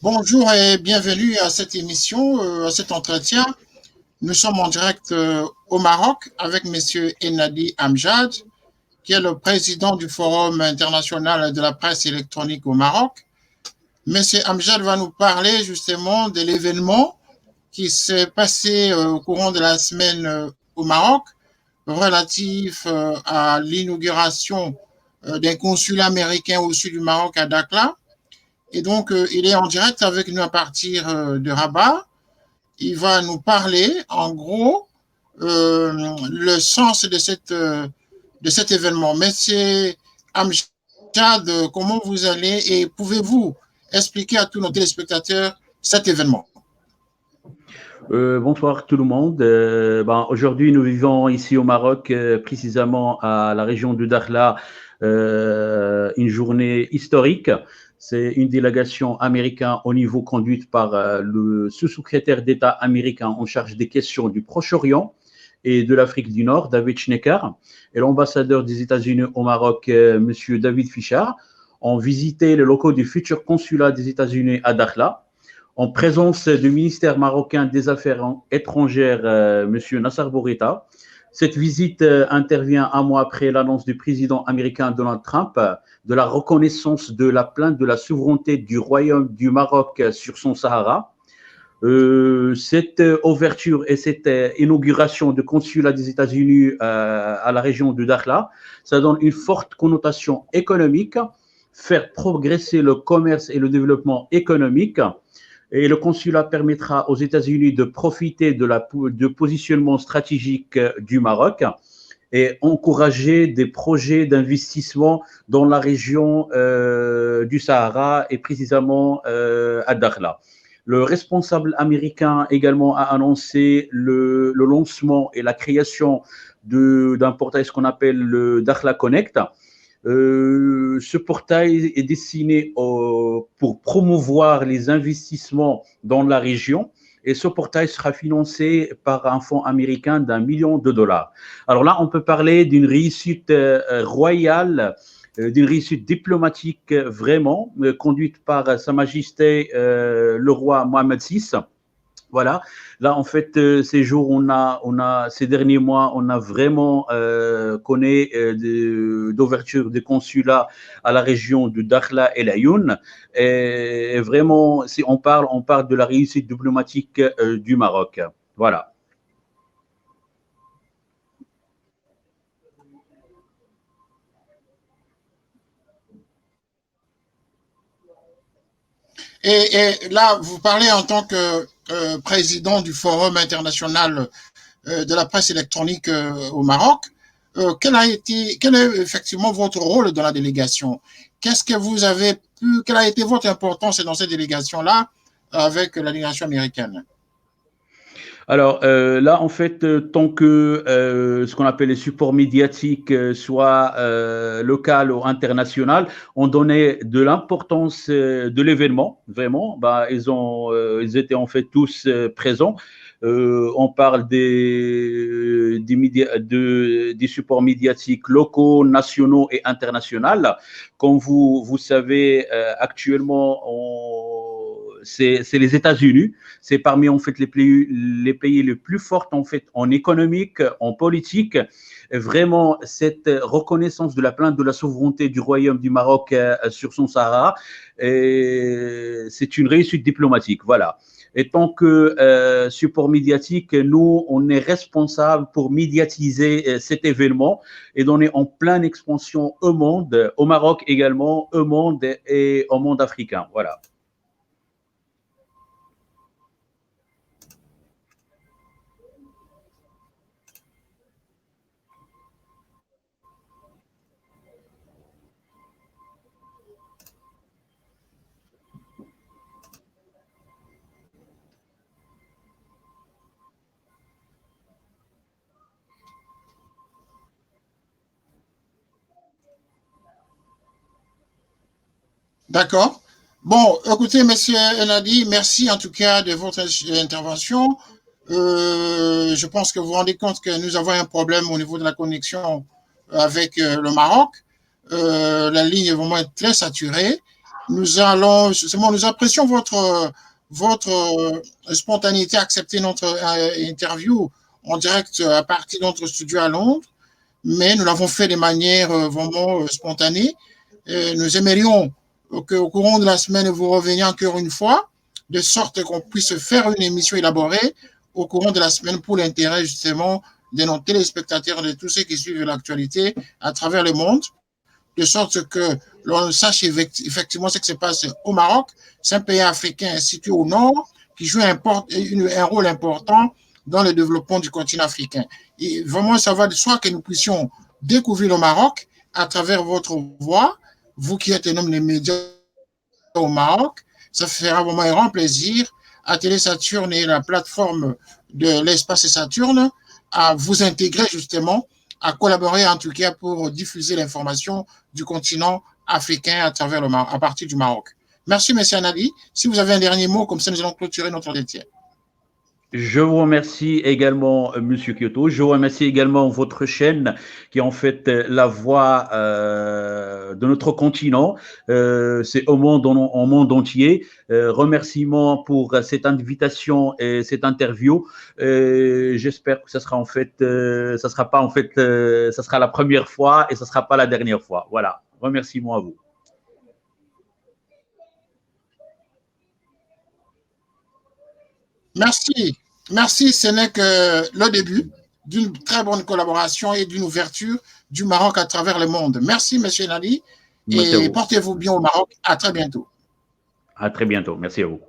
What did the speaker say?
Bonjour et bienvenue à cette émission, à cet entretien. Nous sommes en direct au Maroc avec Monsieur Enadi Amjad, qui est le président du Forum international de la presse électronique au Maroc. Monsieur Amjad va nous parler justement de l'événement qui s'est passé au courant de la semaine au Maroc, relatif à l'inauguration d'un consulat américain au sud du Maroc à Dakhla. Et donc, il est en direct avec nous à partir de Rabat. Il va nous parler, en gros, le sens de cet événement. Monsieur Amjad, comment vous allez et pouvez-vous expliquer à tous nos téléspectateurs cet événement? Bonsoir tout le monde. Aujourd'hui, nous vivons ici au Maroc, précisément à la région de Dakhla, une journée historique. C'est une délégation américaine au niveau conduite par le sous-secrétaire d'État américain en charge des questions du Proche-Orient et de l'Afrique du Nord, David Schnecker, et l'ambassadeur des États-Unis au Maroc, Monsieur David Fischer, ont visité les locaux du futur consulat des États-Unis à Dakhla, en présence du ministère marocain des Affaires étrangères, M. Nasser Bourita. Cette visite intervient un mois après l'annonce du président américain Donald Trump de la reconnaissance de la plainte de la souveraineté du Royaume du Maroc sur son Sahara. Cette ouverture et cette inauguration de consulat des États-Unis à la région de Dakhla, ça donne une forte connotation économique, faire progresser le commerce et le développement économique. Et le consulat permettra aux États-Unis de profiter de positionnement stratégique du Maroc et encourager des projets d'investissement dans la région du Sahara et précisément à Dakhla. Le responsable américain également a annoncé le lancement et la création d'un portail, ce qu'on appelle le Dakhla Connect. Ce portail est destiné pour promouvoir les investissements dans la région et ce portail sera financé par un fonds américain d'1 million de dollars. Alors là, on peut parler d'une réussite royale, d'une réussite diplomatique vraiment, conduite par Sa Majesté le roi Mohamed VI. Voilà. Là, en fait, ces jours, ces derniers mois, on a vraiment connu d'ouverture des consulats à la région de Dakhla et l'Ayoun. Et vraiment, si on parle de la réussite diplomatique du Maroc. Voilà. Et là, vous parlez en tant que président du Forum international de la presse électronique au Maroc. Quel est effectivement votre rôle dans la délégation? Qu'est-ce que vous avez pu, quelle a été votre importance dans cette délégation-là avec la délégation américaine? Alors là, en fait, tant que ce qu'on appelle les supports médiatiques, soit local ou international, ont donné de l'importance de l'événement, vraiment. Ils étaient en fait tous présents. On parle des supports médiatiques locaux, nationaux et internationaux. Comme vous savez, actuellement, c'est les États-Unis. C'est parmi en fait les pays les plus forts en fait en économique, en politique. Vraiment, cette reconnaissance de la plainte de la souveraineté du Royaume du Maroc sur son Sahara, c'est une réussite diplomatique. Voilà. Et tant que support médiatique, nous, on est responsable pour médiatiser cet événement et donner en pleine expansion au monde, au Maroc également, au monde et au monde africain. Voilà. D'accord. Bon, écoutez, monsieur Enadi, merci en tout cas de votre intervention. Je pense que vous vous rendez compte que nous avons un problème au niveau de la connexion avec le Maroc. La ligne est vraiment très saturée. nous apprécions votre spontanéité à accepter notre interview en direct à partir de notre studio à Londres, mais nous l'avons fait de manière vraiment spontanée. Nous aimerions qu'au courant de la semaine, vous reveniez encore une fois, de sorte qu'on puisse faire une émission élaborée au courant de la semaine pour l'intérêt justement de nos téléspectateurs, de tous ceux qui suivent l'actualité à travers le monde, de sorte que l'on sache effectivement ce qui se passe au Maroc. C'est un pays africain situé au nord qui joue un rôle important dans le développement du continent africain. Et vraiment, ça va de soi que nous puissions découvrir le Maroc à travers votre voix, vous qui êtes un homme des médias au Maroc. Ça fera vraiment un grand plaisir à Télé Saturne et la plateforme de l'espace Saturne à vous intégrer justement, à collaborer en tout cas pour diffuser l'information du continent africain à travers le Maroc, à partir du Maroc. Merci, M. Anali. Si vous avez un dernier mot, comme ça nous allons clôturer notre entretien. Je vous remercie également, Monsieur Kyoto. Je vous remercie également votre chaîne qui est en fait la voix de notre continent. C'est au monde entier. Remerciements pour cette invitation et cette interview. J'espère que ça sera en fait, ça sera pas en fait, ça sera la première fois et ça sera pas la dernière fois. Voilà. Remerciements à vous. Merci. Merci, ce n'est que le début d'une très bonne collaboration et d'une ouverture du Maroc à travers le monde. Merci, M. Nali, et portez-vous bien au Maroc. À très bientôt. À très bientôt. Merci à vous.